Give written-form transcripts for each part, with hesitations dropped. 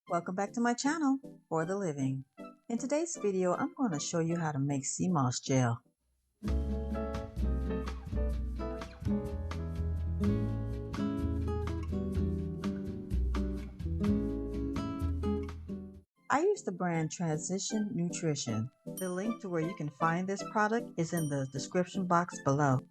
Welcome back to my channel for the living. In today's video, I'm going to show you how to make SEAMOSS gel. I use the brand Transition Nutrition. The link to where you can find this product is in the description box below.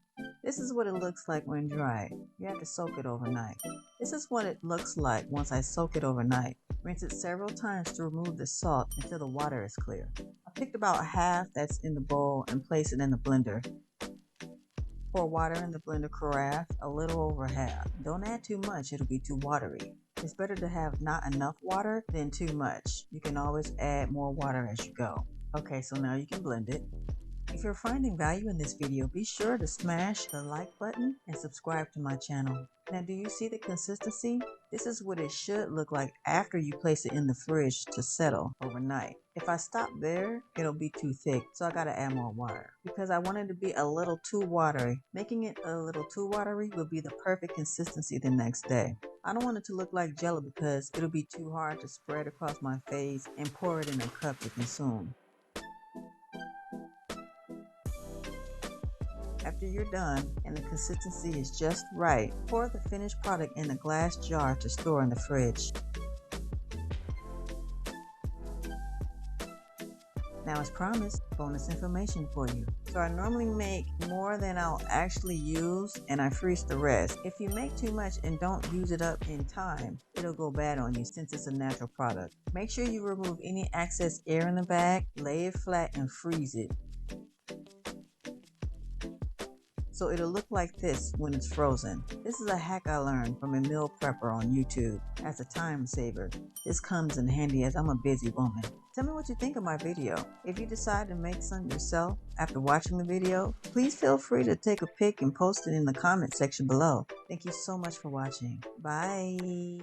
This is what it looks like when dried. You have to soak it overnight. This is what it looks like once I soak it overnight. Rinse it several times to remove the salt until the water is clear. I picked about half that's in the bowl and place it in the blender. Pour water in the blender carafe, a little over half. Don't add too much, it'll be too watery. It's better to have not enough water than too much. You can always add more water as you go. Okay, so now you can blend it. If you're finding value in this video, be sure to smash the like button and subscribe to my channel. Now, do you see the consistency? This is what it should look like after you place it in the fridge to settle overnight. If I stop there, it'll be too thick, so I gotta add more water because I want it to be a little too watery. Making it a little too watery will be the perfect consistency the next day. I don't want it to look like jello because it'll be too hard to spread across my face and pour it in a cup to consume. After you're done and the consistency is just right, pour the finished product in a glass jar to store in the fridge. Now, as promised, bonus information for you. So I normally make more than I'll actually use and I freeze the rest. If you make too much and don't use it up in time, it'll go bad on you since it's a natural product. Make sure you remove any excess air in the bag, lay it flat and freeze it. So it'll look like this when it's frozen. This is a hack I learned from a meal prepper on YouTube as a time saver. This comes in handy as I'm a busy woman. Tell me what you think of my video. If you decide to make some yourself after watching the video, please feel free to take a pic and post it in the comment section below. Thank you so much for watching. Bye.